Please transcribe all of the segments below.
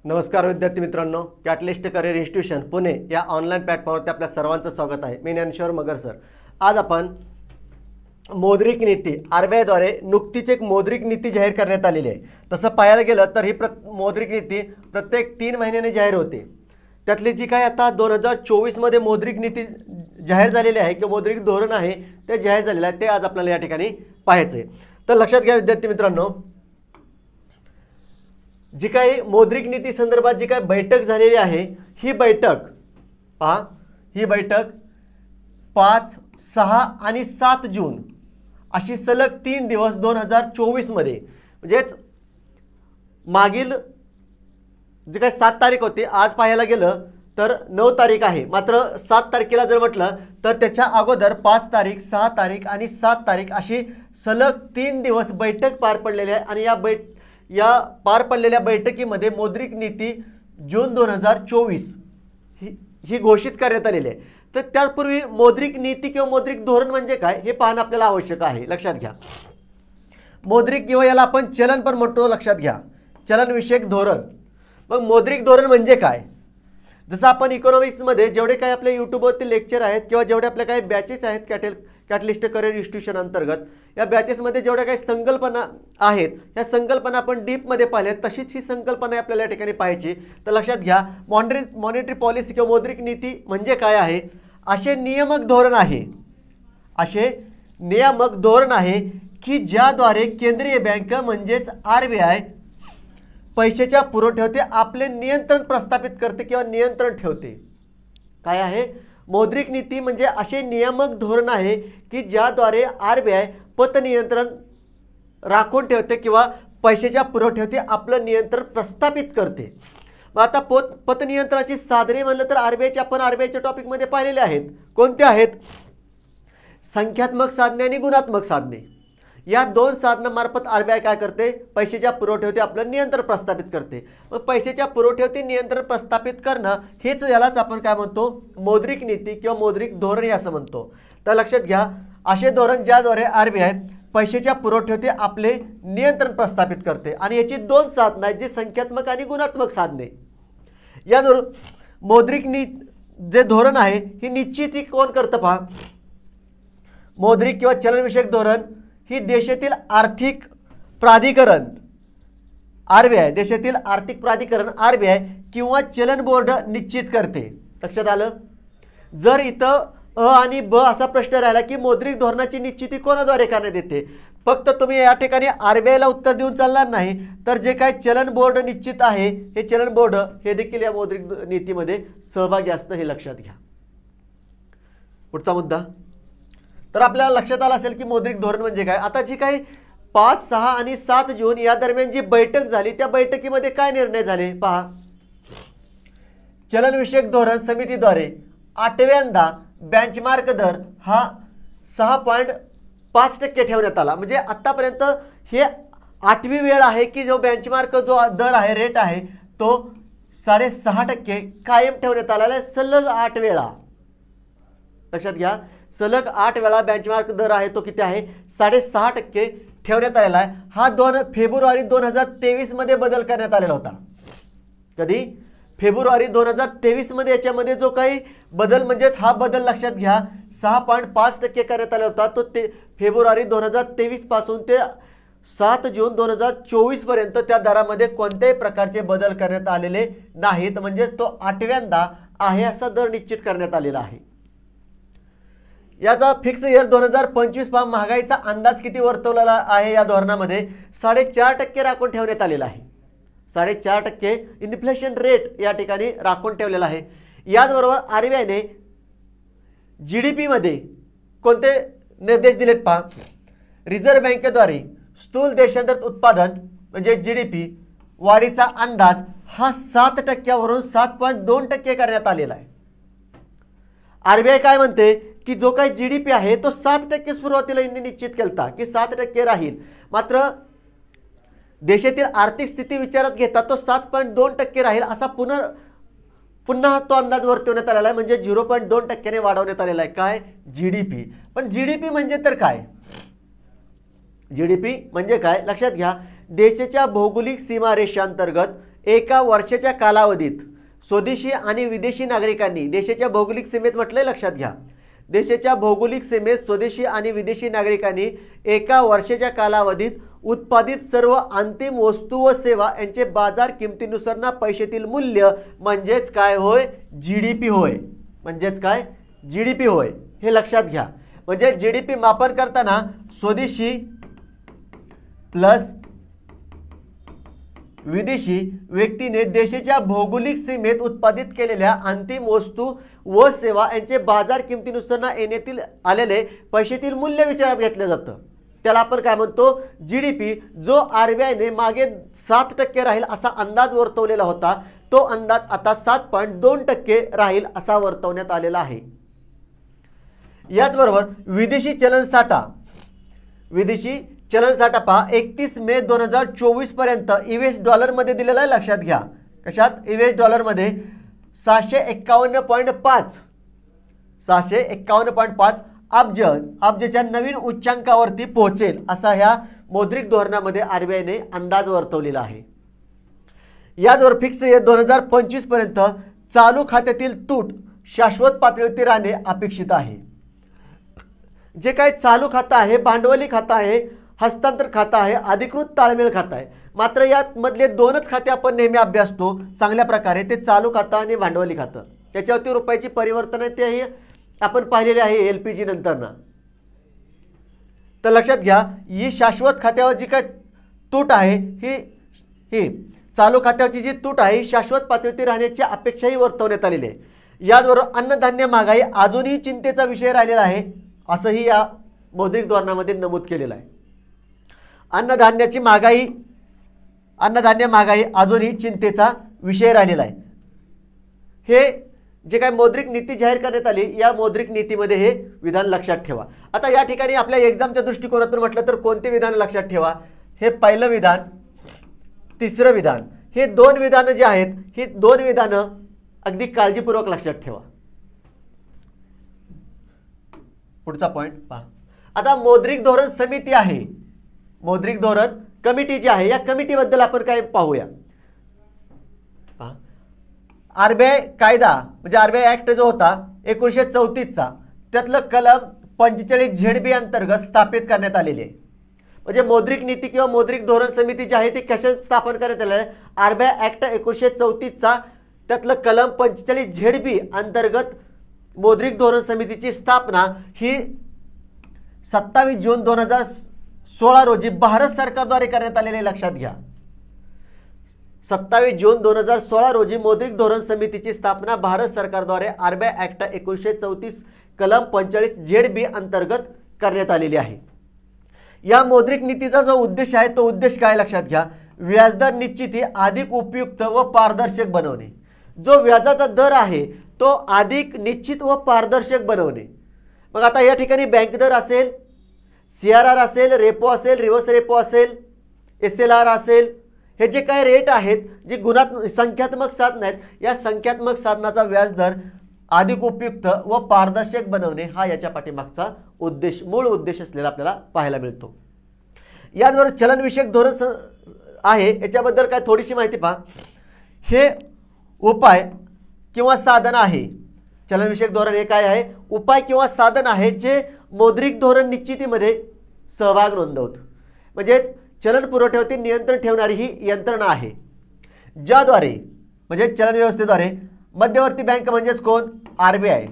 नमस्कार विद्यार्थी मित्रांनो, कॅटलिस्ट करिअर इन्स्टिट्यूशन पुणे या ऑनलाईन प्लॅटफॉर्मवरती आपल्या सर्वांचं स्वागत आहे। मी ज्ञानेश्वर मगर सर। आज आपण मौद्रिक नीती आरबीआयद्वारे नुकतीच एक मौद्रिक नीती जाहीर करण्यात आलेली आहे। तसं पाहायला गेलं तर ही मौद्रिक नीती प्रत्येक 3 महिन्याने जाहीर होते। त्यातली जी काय आता 2024 मध्ये मौद्रिक नीती जाहीर झालेली आहे किंवा मौद्रिक धोरण आहे ते जाहीर झालेलं आहे, ते आज आपल्याला या ठिकाणी पाहायचं आहे। तर लक्षात घ्या विद्यार्थी मित्रांनो, जी काही मौद्रिक नीती संदर्भात जी काही बैठक झालेली आहे, ही बैठक पहा, ही बैठक 5, 6 आणि 7 जून अशी सलग 3 दिवस 2024 मध्ये, म्हणजेच मागील जी काही 7 तारीख होती, आज पाहायला गेलं तर 9 तारीख आहे, मात्र 7 तारखेला जर म्हटलं तर त्याच्या अगोदर 5 तारीख, 6 तारीख आणि 7 तारीख अशी सलग 3 दिवस बैठक पार पडलेली आहे। आणि या पार पडलेल्या बैठकीमध्ये मौद्रिक नीती जून 2024 ही घोषित करण्यात आलेली आहे। तर त्यापूर्वी मौद्रिक नीती किंवा मौद्रिक धोरण म्हणजे काय हे पाहणं आपल्याला आवश्यक आहे। लक्षात घ्या, मौद्रिक किंवा याला आपण चलन पण म्हणतो, लक्षात घ्या, चलन विषयक धोरण। मग मौद्रिक धोरण म्हणजे काय? जसं आपण इकॉनॉमिक्समध्ये जेवढे काही आपले यूट्यूबवरती लेक्चर आहेत किंवा जेवढे आपले काही बॅचेस आहेत कॅटलिस्ट करिअर इन्स्टिट्यूशन अंतर्गत, या बॅचेसमध्ये जेवढ्या काही संकल्पना आहेत, या संकल्पना आपण डीपमध्ये पाहिल्यात, तशीच ही संकल्पना आपल्याला या ठिकाणी पाहायची। तर लक्षात घ्या, मॉनिटरी पॉलिसी किंवा मौद्रिक नीती म्हणजे काय आहे? असे नियामक धोरण आहे, असे नियामक धोरण आहे की ज्याद्वारे केंद्रीय बँक म्हणजेच आरबीआय पैशाच्या पुरवठ्यावरती आपले नियंत्रण प्रस्थापित करते किंवा नियंत्रण ठेवते। काय आहे? मौद्रिक नीती म्हणजे असे नियामक धोरण आहे की ज्याद्वारे आरबीआय पतनियंत्रण राखून ठेवते किंवा पैशाच्या पुरवठ्यावरती आपलं नियंत्रण प्रस्थापित करते। मग आता पतनियंत्रणाची साधने म्हणलं तर आरबीआयच्या टॉपिकमध्ये पाहिलेले आहेत। कोणते आहेत? संख्यात्मक साधने आणि गुणात्मक साधने। या 2 साधनांमार्फत आरबीआय काय करते? पैशाच्या पुरवठ्यावरती आपलं नियंत्रण प्रस्थापित करते। मग पैशाच्या पुरवठ्यावरती नियंत्रण प्रस्थापित करणं हेच यालाच आपण काय म्हणतो? मौद्रिक नीती किंवा मौद्रिक धोरण असं म्हणतो। तर लक्षात घ्या, असे धोरण ज्याद्वारे आरबीआय पैशाच्या पुरवठ्यावरती आपले नियंत्रण प्रस्थापित करते। आणि याची 2 साधनं आहेत, जी संख्यात्मक आणि गुणात्मक साधने। याजवळ मौद्रिक जे धोरण आहे ही निश्चिती कोण करतं? पहा, मौद्रिक किंवा चलनविषयक धोरण ही देशातील आर्थिक प्राधिकरण आरबीआय, देशातील आर्थिक प्राधिकरण आरबीआय किंवा चलन बोर्ड निश्चित करते। लक्षात आलं? जर इथं अ आणि ब असा प्रश्न राहिला की मौद्रिक धोरणाची निश्चिती कोणाद्वारे करण्यात येते, फक्त तुम्ही या ठिकाणी आरबीआयला उत्तर देऊन चालणार नाही, तर जे काही चलन बोर्ड निश्चित आहे, हे चलन बोर्ड हे देखील या मौद्रिक नीतीमध्ये सहभागी असतं, हे लक्षात घ्या। पुढचा मुद्दा, तर आपल्याला लक्षात आलं असेल की मौद्रिक धोरण म्हणजे काय। आता जी काही 5, 6 आणि 7 जून या दरम्यान जी बैठक झाली, त्या बैठकीमध्ये काय निर्णय झाले? पहा, चलनविषयक धोरण समितीद्वारे 8व्यांदा बेंचमार्क दर हा 6.5% ठेवण्यात आला। म्हणजे आतापर्यंत हे 8वी वेळ आहे की जो बेंचमार्क जो दर आहे, रेट आहे, तो 6.5% कायम ठेवण्यात आलेला आहे, सलग 8 वेळा। लक्षात घ्या, सलग 8 वेळा बेंचमार्क दर आहे तो किती आहे? 6.5% ठेवण्यात आलेला आहे। हा 2 फेब्रुवारी 2023 मध्ये बदल करण्यात आलेला होता। कधी? फेब्रुवारी 2023 मध्ये याच्यामध्ये जो काही बदल, म्हणजेच हा बदल लक्षात घ्या, 6.5% करण्यात आला होता। तो फेब्रुवारी 2023 पासून ते 7 जून 2024 पर्यंत त्या दरामध्ये कोणत्याही प्रकारचे बदल करण्यात आलेले नाहीत। म्हणजे तो 8व्यांदा आहे असा दर निश्चित करण्यात आलेला आहे। याचा फिक्स इयर 2025 पहा, महागाईचा अंदाज किती वर्तवलेला आहे या धोरणामध्ये? 4.5% राखून ठेवण्यात आलेला आहे। 4.5% इन्फ्लेशन रेट या ठिकाणी राखून ठेवलेला आहे। याचबरोबर आरबीआयने जीडीपी मध्ये कोणते निर्देश दिलेत? पहा, रिझर्व्ह बँकेद्वारे स्थूल देशांतर्गत उत्पादन म्हणजे जीडीपी वाढीचा अंदाज हा 7% वरून 7.2% करण्यात आलेला आहे। आरबीआय काय म्हणते की जो काही जीडीपी आहे तो 7% सुरुवातीला यांनी निश्चित केलता की 7% राहील, मात्र देशातील आर्थिक स्थिती विचारात घेता तो 7.2% राहील असा पुन्हा तो अंदाज वर्तवण्यात आलेला आहे। म्हणजे 0.2% ने वाढवण्यात आलेला आहे। काय? जीडीपी। पण जीडीपी म्हणजे तर काय? जीडीपी म्हणजे काय? लक्षात घ्या, देशाच्या भौगोलिक सीमारेषांतर्गत एका वर्षाच्या कालावधीत स्वदेशी आणि विदेशी नागरिकांनी देशाच्या भौगोलिक सीमेत म्हटलंय, लक्षात घ्या, देशाच्या भौगोलिक सीमेत स्वदेशी आणि विदेशी नागरिकांनी एका वर्षाच्या कालावधीत उत्पादित सर्व अंतिम वस्तू व सेवा यांचे बाजार किमतीनुसार पैशातील मूल्य म्हणजेच काय होय, GDP होय, म्हणजेच काय, GDP होय, हे लक्षात घ्या. म्हणजे GDP मापन करताना स्वदेशी प्लस विदेशी व्यक्तीने देशाच्या भौगोलिक सीमेत उत्पादित केलेल्या अंतिम वस्तू व सेवा यांचे बाजार किमतीनुसार येण्यातील आलेले पैशातील मूल्य विचारात घेतले जातं. त्याला आपण काय म्हणतो, GDP, जो RBIने मागे 7% राहील असा अंदाज वर्तवलेला होता, तो अंदाज आता 7.2% राहील असा वर्तवण्यात आलेला आहे. याचबरोबर विदेशी चलन साठा, विदेशी चलन साठा पहा 31 मे 2024 पर्यंत US डॉलरमध्ये दिलेला आहे, लक्षात घ्या. कशात, US डॉलरमध्ये 651.5 अब्जच्या नवीन उच्चांकावरती पोहोचेल असा ह्या मौद्रिक धोरणामध्ये RBIने अंदाज वर्तवलेला आहे. याचवर फिक्स 2025 पर्यंत चालू खात्यातील तूट शाश्वत पातळीवरती राहणे अपेक्षित आहे. जे काही चालू खातं आहे, भांडवली खातं आहे, हस्तांतर खातं आहे, अधिकृत ताळमेळ खातं आहे, मात्र यामधले दोनच खाते आपण नेहमी अभ्यासतो चांगल्या प्रकारे, ते चालू खातं आणि भांडवली खातं. त्याच्यावरती रुपयाची परिवर्तन आहे तेही आपण पाहिलेले आहे LPG नंतरना. तर लक्षात घ्या, ही शाश्वत खात्यावर जी काय तूट आहे, ही चालू खात्यावरची जी तूट आहे ही शाश्वत पातळीवरती राहण्याची अपेक्षाही वर्तवण्यात आलेली आहे. याचबरोबर अन्नधान्य महागाई अजूनही चिंतेचा विषय राहिलेला आहे असंही या मौद्रिक धोरणामध्ये नमूद केलेलं आहे. अन्नधान्य महागाई अजूनही चिंतेचा विषय राहिलेला आहे. हे जे काय मौद्रिक नीती जाहीर करण्यात आली, या मौद्रिक नीतीमध्ये हे विधान लक्षात ठेवा. आता या ठिकाणी आपल्या एक्झामच्या दृष्टिकोनातून म्हटलं तर कोणते विधान लक्षात ठेवा, हे पहिलं विधान, तिसरं विधान, हे दोन विधानं जे आहेत, ही दोन विधानं अगदी काळजीपूर्वक लक्षात ठेवा. पुढचा पॉइंट पहा. आता मौद्रिक धोरण समिती आहे, मौद्रिक धोरण कमिटी जी आहे, या कमिटीबद्दल आपण काय पाहूया. RBI कायदा म्हणजे RBI ऍक्ट जो होता 1934चा, त्यातलं कलम 45 ZB अंतर्गत स्थापित करण्यात आलेली आहे. म्हणजे मौद्रिक नीती किंवा मौद्रिक धोरण समिती जी आहे ती कशात स्थापन करण्यात आलेली आहे, RBI ऍक्ट 1934चा त्यातलं कलम 45 ZB अंतर्गत मौद्रिक धोरण समितीची स्थापना ही 27 जून 2016 रोजी भारत सरकारद्वारे करण्यात आलेले, लक्षात घ्या. 27 जून 2016 रोजी मौद्रिक धोरण समितीची स्थापना भारत सरकारद्वारे RBI ऍक्ट 1934 कलम 45 ZB अंतर्गत करण्यात आलेली आहे. या मौद्रिक नीतीचा जो उद्देश आहे तो उद्देश काय, लक्षात घ्या, व्याजदर निश्चिती अधिक उपयुक्त व पारदर्शक बनवणे. जो व्याजाचा दर आहे तो अधिक निश्चित व पारदर्शक बनवणे. मग आता या ठिकाणी बँक दर असेल, CRR असेल, रेपो असेल, रिव्हर्स रेपो असेल, SLR असेल, हे जे काही रेट आहेत, जे संख्यात्मक साधन आहेत, या संख्यात्मक साधनाचा व्याजदर अधिक उपयुक्त व पारदर्शक बनवणे हा याच्या पाठीमागचा उद्देश, मूळ उद्देश असलेला आपल्याला पाहायला मिळतो. याचबरोबर चलनविषयक धोरण आहे, याच्याबद्दल काय थोडीशी माहिती पहा. हे उपाय किंवा साधन आहे, चलनविषयक धोरण हे काय आहे, उपाय किंवा साधन आहे जे मौद्रिक धोरण निश्चितीमध्ये सहभाग नोंदवतं. म्हणजेच चलन पुरवठ्यावरती नियंत्रण ठेवणारी ही यंत्रणा आहे, ज्याद्वारे म्हणजे चलन व्यवस्थेद्वारे मध्यवर्ती बँक म्हणजेच कोण, RBI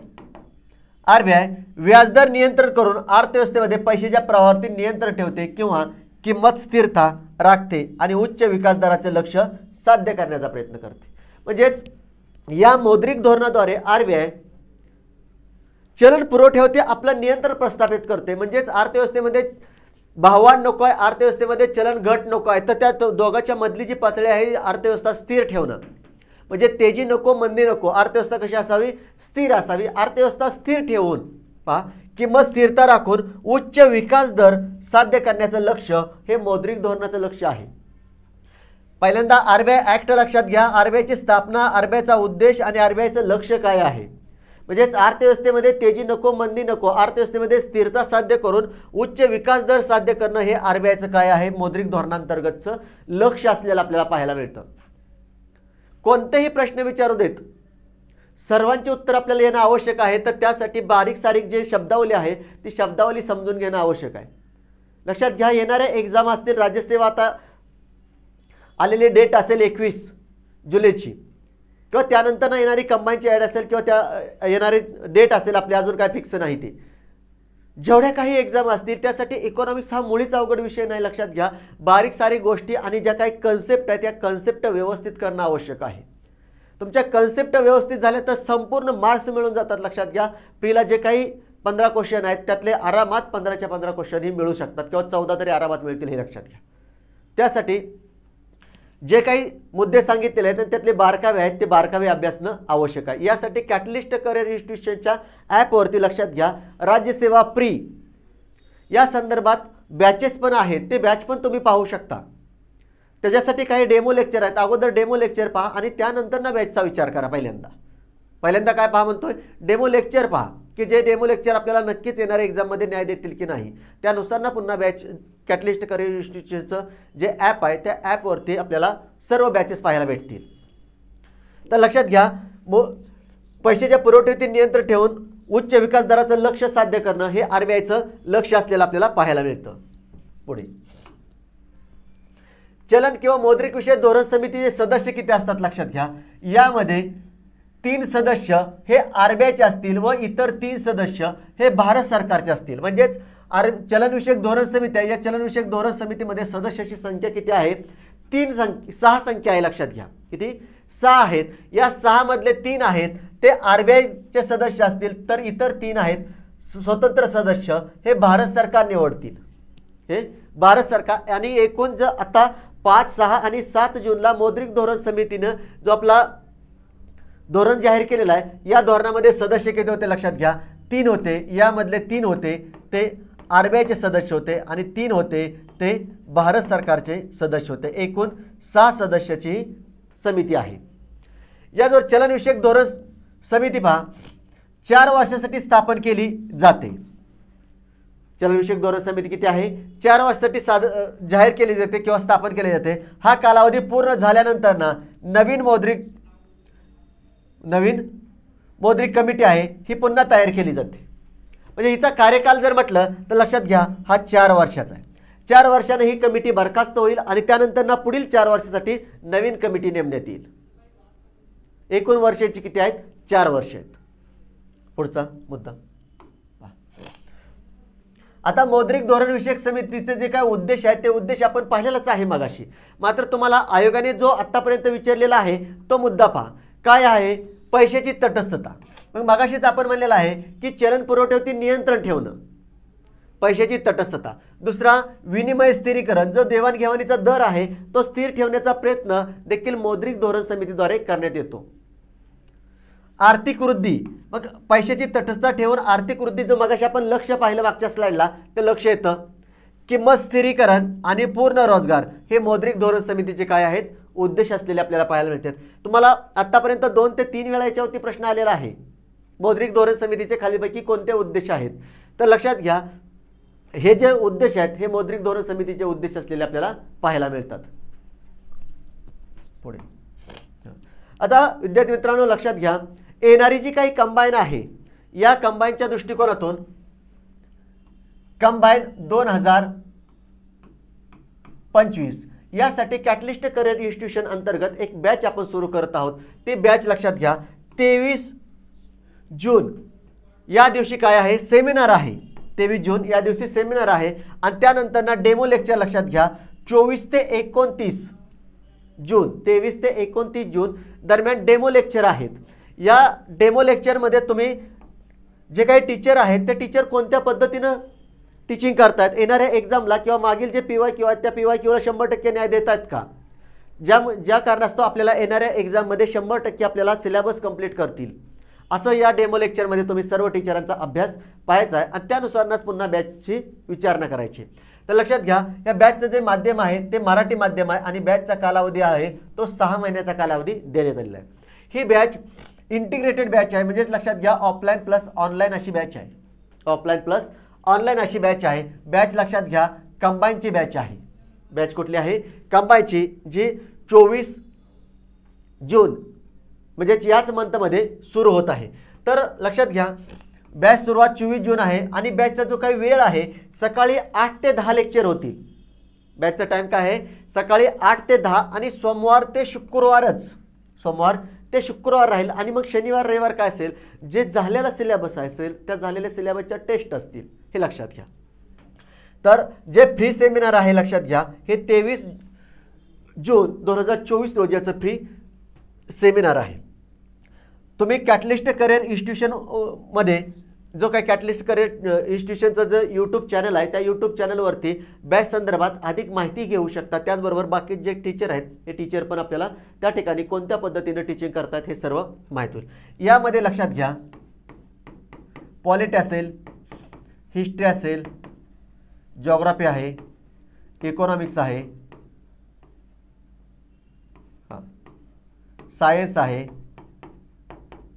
व्याजदर नियंत्रण करून अर्थव्यवस्थेमध्ये पैशाच्या प्रवाहावरती नियंत्रण ठेवते किंवा किंमत स्थिरता राखते आणि उच्च विकास दराचे लक्ष्य साध्य करण्याचा प्रयत्न करते. म्हणजेच या मौद्रिक धोरणाद्वारे RBI चलन पुरवठ्यावरती आपलं नियंत्रण प्रस्थापित करते. म्हणजेच अर्थव्यवस्थेमध्ये भावान नको आहे, अर्थव्यवस्थेमध्ये चलन घट नको आहे, तर त्या दोघांच्या मधली जी पातळी आहे अर्थव्यवस्था स्थिर ठेवणं. म्हणजे तेजी नको, मंदी नको, अर्थव्यवस्था कशी असावी, स्थिर असावी. अर्थव्यवस्था स्थिर ठेवून पहा किंमत स्थिरता राखून उच्च विकास दर साध्य करण्याचं लक्ष्य हे मौद्रिक धोरणाचं लक्ष्य आहे. पहिल्यांदा RBI ऍक्ट लक्षात घ्या, RBIची स्थापना, RBIचा उद्देश आणि RBIचं लक्ष्य काय आहे. म्हणजेच अर्थव्यवस्थेमध्ये तेजी नको, मंदी नको, अर्थव्यवस्थेमध्ये स्थिरता साध्य करून उच्च विकास दर साध्य करणं हे RBIचं काय आहे, मौद्रिक धोरणांतर्गतचं लक्ष्य असलेलं आपल्याला पाहायला मिळतं. कोणतेही प्रश्न विचारू देत, सर्वांचे उत्तर आपल्याला येणं आवश्यक आहे. तर त्यासाठी बारीक सारीक जे शब्दावली आहे ती शब्दावली समजून घेणं आवश्यक आहे. लक्षात घ्या, येणाऱ्या एक्झाम असतील राज्यसेवा, आता आलेली डेट असेल 21 जुलैची, किंवा त्यानंतर येणारी कंबाईनची ॲड असेल, किंवा त्या येणारी डेट असेल आपली, अजून काय फिक्स नाही. ते जेवढ्या काही एक्झाम असतील त्यासाठी इकॉनॉमिक्स हा मुळीच अवघड विषय नाही. लक्षात घ्या, बारीक सारीक गोष्टी आणि ज्या काही कन्सेप्ट आहेत त्या कन्सेप्ट व्यवस्थित करणं आवश्यक आहे. तुमच्या कन्सेप्ट व्यवस्थित झाल्या तर संपूर्ण मार्क्स मिळून जातात. लक्षात घ्या, प्रीला जे काही 15 क्वेश्चन आहेत त्यातले आरामात 15च्या 15 क्वेश्चन ही मिळू शकतात, किंवा 14 तरी आरामात मिळतील, हे लक्षात घ्या. त्यासाठी जे काही मुद्दे सांगितलेले आहेत त्यातले बारकावे आहेत ते बारकावे अभ्यासणं आवश्यक आहे. यासाठी कॅटलिस्ट करिअर इन्स्टिट्यूशनच्या ॲपवरती लक्षात घ्या, राज्यसेवा प्री या संदर्भात बॅचेस पण आहेत, ते बॅच पण तुम्ही पाहू शकता. त्याच्यासाठी काही डेमो लेक्चर आहेत, अगोदर डेमो लेक्चर पहा आणि त्यानंतर ना बॅचचा विचार करा. पहिल्यांदा काय पहा म्हणतोय, डेमो लेक्चर पहा, की जे डेमो लेक्चर आपल्याला नक्कीच येणाऱ्या एक्झाममध्ये न्याय देतील की नाही. त्यानुसार ना पुन्हा बॅच कॅटलिस्ट करिअर इन्स्टिट्यूटचं जे ॲप आहे त्या ॲपवरती आपल्याला सर्व बॅचेस पाहायला भेटतील. तर लक्षात घ्या, पैशाच्या पुरवठ्यावरती नियंत्रण ठेवून उच्च विकास दराचं लक्ष्य साध्य करणं हे RBIचं लक्ष्य असलेलं आपल्याला पाहायला मिळतं. पुढे चलन किंवा मौद्रिक विषयक धोरण समितीचे सदस्य किती असतात लक्षात घ्या. यामध्ये 3 सदस्य हे RBIचे असतील व इतर 3 सदस्य हे भारत सरकारचे असतील. म्हणजेच चलनविषयक धोरण समिती आहे, या चलनविषयक धोरण समितीमध्ये सदस्याची संख्या किती आहे, 6 संख्या आहे. लक्षात घ्या, किती 6 आहेत. या 6 मधले 3 आहेत ते RBIचे सदस्य असतील, तर इतर 3 आहेत स्वतंत्र सदस्य हे भारत सरकार निवडतील. हे भारत सरकार. आणि एकूण जर आता 5, 6 आणि 7 जूनला मौद्रिक धोरण समितीनं जो आपला धोरण जाहीर केलेला आहे, या धोरणामध्ये सदस्य किती होते लक्षात घ्या, 3 होते. यामधले 3 होते ते RBIचे सदस्य होते आणि 3 होते ते भारत सरकारचे सदस्य होते. एकूण 6 सदस्याची समिती आहे. या जो चलनविषयक धोरण समिती पहा 4 वर्षासाठी स्थापन केली जाते. चलनविषयक धोरण समिती किती आहे, 4 वर्षासाठी जाहीर केली जाते किंवा स्थापन केली जाते. हा कालावधी पूर्ण झाल्यानंतर ना नवीन मौद्रिक कमिटी आहे ही पुन्हा तयार केली जाते. म्हणजे हिचा कार्यकाल जर म्हटलं तर लक्षात घ्या हा 4 वर्षाचा आहे. 4 वर्षाने ही कमिटी बरखास्त होईल आणि त्यानंतर ना पुढील 4 वर्षासाठी नवीन कमिटी नेमण्यात येईल. एकूण वर्षाची किती आहेत, 4 वर्ष आहेत. पुढचा मुद्दा, आता मौद्रिक धोरण विषयक समितीचे जे काय उद्देश आहेत ते उद्देश आपण पाहिलेलाच आहे मगाशी. मात्र तुम्हाला आयोगाने जो आतापर्यंत विचारलेला आहे तो मुद्दा पहा. काय आहे, पैशाची तटस्थता. मग मगाशीच आपण म्हणलेलं आहे की चलन पुरवठ्यावरती नियंत्रण ठेवणं, पैशाची तटस्थता. दुसरा, विनिमय स्थिरीकरण, जो देवाणघेवाणीचा दर आहे तो स्थिर ठेवण्याचा प्रयत्न देखील मौद्रिक धोरण समितीद्वारे करण्यात येतो. आर्थिक वृद्धी, मग पैशाची तटस्थता ठेवून आर्थिक वृद्धी, जो मगाशी आपण लक्ष्य पाहिलं मागच्या स्लाइडला ते लक्ष येतं. किंमत स्थिरीकरण आणि पूर्ण रोजगार हे मौद्रिक धोरण समितीचे काय आहेत, उद्देश असलेले आपल्याला पाहायला मिळतात. तुम्हाला आतापर्यंत 2 ते 3 वेळा याच्यावरती प्रश्न आलेला आहे, मौद्रिक धोरण समितीचे खालीपैकी कोणते उद्देश आहेत. तर लक्षात घ्या, हे जे उद्देश आहेत हे मौद्रिक धोरण समितीचे उद्देश असलेले आपल्याला पाहायला मिळतात. पुढे आता विद्यार्थी मित्रांनो लक्षात घ्या, येणारी जी काही कंबाईन आहे या कंबाईनच्या दृष्टिकोनातून कंबाईन 2025 यासाठी कॅटलिस्ट करिअर इन्स्टिट्यूशन अंतर्गत एक बॅच आपण सुरू करत आहोत. ते बॅच लक्षात घ्या 23 जून या दिवशी काय आहे, सेमिनार आहे. 23 जून या दिवशी सेमिनार आहे आणि त्यानंतर ना डेमो लेक्चर लक्षात घ्या 24 ते 29 जून 23 ते 29 जून दरम्यान डेमो लेक्चर आहेत. या डेमो लेक्चरमध्ये तुम्ही जे काही टीचर आहेत ते टीचर कोणत्या पद्धतीनं टीचिंग करतात, येणाऱ्या एक्झामला किंवा मागील जे PYQ आहेत त्या PYQला 100% न्याय देत आहेत का, ज्या कारणास्तव आपल्याला येणाऱ्या एक्झाममध्ये 100% आपल्याला सिलेबस कंप्लीट करतील, असं या डेमो लेक्चरमध्ये तुम्ही सर्व टीचरांचा अभ्यास पाहायचा आहे आणि त्यानुसारच पुन्हा बॅचची विचारणा करायची. तर लक्षात घ्या, या बॅचचं जे माध्यम आहे ते मराठी माध्यम आहे आणि बॅचचा कालावधी आहे तो 6 महिन्याचा कालावधी देण्यात आलेला आहे. ही बॅच इंटिग्रेटेड बॅच आहे, म्हणजेच लक्षात घ्या ऑफलाईन प्लस ऑनलाईन अशी बॅच आहे. ऑफलाईन प्लस ऑनलाईन अशी बॅच आहे. बॅच लक्षात घ्या कंबाईनची बॅच आहे. बॅच कुठली आहे, कंबाईनची, जी 24 जून म्हणजे याच मंथमध्ये सुरू होत आहे। तर लक्षात घ्या बॅच सुरुवात 24 जून आहे आणि बॅचचा जो काही वेळ आहे सकाळी 8 ते 10 लेक्चर होतील। बॅचचा टाइम काय आहे सकाळी 8 ते 10 आणि सोमवार ते शुक्रवार राहील आणि मग शनिवार रविवार काय असेल जे झालेला सिलेबस असेल त्या झालेल्या सिलेबसच्या टेस्ट असतील हे लक्षात घ्या। तर जे फ्री सेमिनार आहे लक्षात घ्या हे 23 जून 2024 रोजीचं फ्री सेमिनार आहे। तुम्ही कॅटलिस्ट करिअर इन्स्टिट्यूशन मध्ये जो काही कॅटलिस्ट करिअर इन्स्टिट्यूशनचं जे यूट्यूब चॅनल आहे त्या यूट्यूब चॅनलवरती बॅच संदर्भात अधिक माहिती घेऊ शकता। त्याचबरोबर बाकी जे टीचर आहेत हे टीचर पण आपल्याला त्या ठिकाणी कोणत्या पद्धतीने टीचिंग करतात हे सर्व माहिती होईल। यामध्ये लक्षात घ्या पॉलिटी असेल, हिस्ट्री असेल, जिओग्राफी आहे, इकॉनॉमिक्स आहे, सायन्स आहे,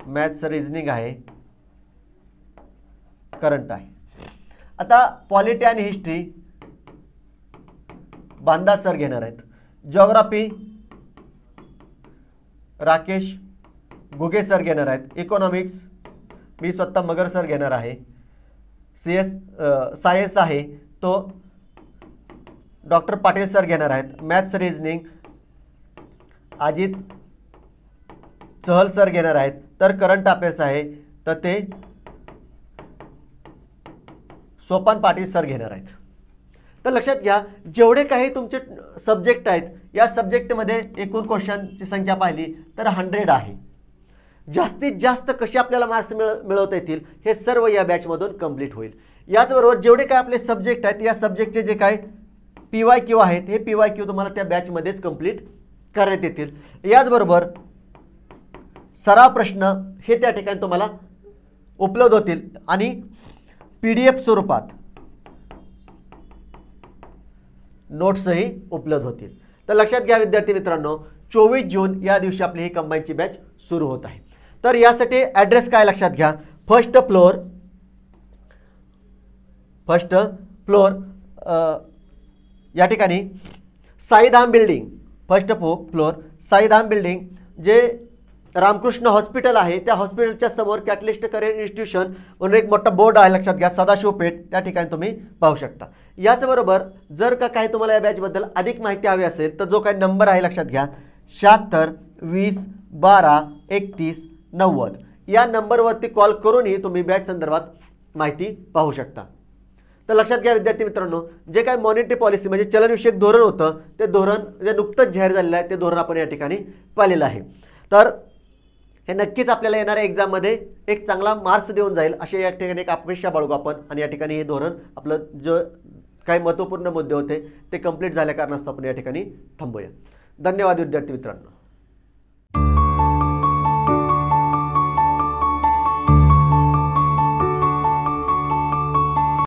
मॅथ्स रिझनिंग आहे, करंट आहे। आता पॉलिटी आणि हिस्ट्री बांदा सर घेणार आहेत, जिओग्राफी राकेश गुगे सर घेणार आहेत, इकॉनॉमिक्स मी स्वतः मगर सर घेणार आहे, सायन्स आहे तो डॉक्टर पाटील सर घेणार आहेत, maths reasoning Ajit Chahal sir घेणार आहेत, तर करंट अफेअर्स आहे तर ते सोपान पाटील सर घेणार आहेत। तर लक्षात घ्या जेवढे काही तुमचे सब्जेक्ट आहेत या सब्जेक्टमध्ये एकूण क्वेश्चनची संख्या पाहिली तर 100 आहे। जास्तीत जास्त कसे आपल्याला मार्क्स मिळवता येतील हे सर्व या बॅचमधून कंप्लीट होईल। याचबरोबर जेवढे काय आपले सब्जेक्ट आहेत या सब्जेक्टचे जे काय PYQ आहेत हे PYQ तुम्हाला त्या बॅचमध्येच कंप्लीट करण्यात येतील। याचबरोबर सराव प्रश्न हे त्या ठिकाणी तुम्हाला उपलब्ध होतील आणि PDF स्वरूपात नोट्सही उपलब्ध होतील। तर लक्षात घ्या विद्यार्थी मित्रांनो 24 जून या दिवशी आपली ही कंबाईनची बॅच सुरू होत आहे। तर यासाठी ॲड्रेस काय लक्षात घ्या फर्स्ट फ्लोअर या ठिकाणी Saidham building first floor Saidham building जे रामकृष्ण हॉस्पिटल आहे त्या हॉस्पिटलच्या समोर कॅटलिस्ट करिअर इन्स्टिट्यूशन म्हणून एक मोठा बोर्ड आहे लक्षात घ्या सदाशिव पेठ त्या ठिकाणी तुम्ही पाहू शकता। याचबरोबर जर का काही तुम्हाला या बॅचबद्दल अधिक माहिती हवी असेल तर जो काही नंबर आहे लक्षात घ्या 76 20 12 31 90 या नंबरवरती कॉल करूनही तुम्ही बॅच संदर्भात माहिती पाहू शकता। तर लक्षात घ्या विद्यार्थी मित्रांनो जे काही मॉनिटरी पॉलिसी म्हणजे चलनविषयक धोरण होतं ते धोरण जे नुकतंच जाहीर झालेलं आहे ते धोरण आपण या ठिकाणी पाहिलेलं आहे। तर हे नक्कीच आपल्याला येणाऱ्या एक्झाममध्ये एक चांगला मार्क्स देऊन जाईल अशी या ठिकाणी एक अपेक्षा बाळगू आपण आणि या ठिकाणी हे धोरण आपलं जो काही महत्त्वपूर्ण मुद्दे होते ते कंप्लीट झाल्या कारणास्तव आपण या ठिकाणी थांबूया। धन्यवाद विद्यार्थी मित्रांनो।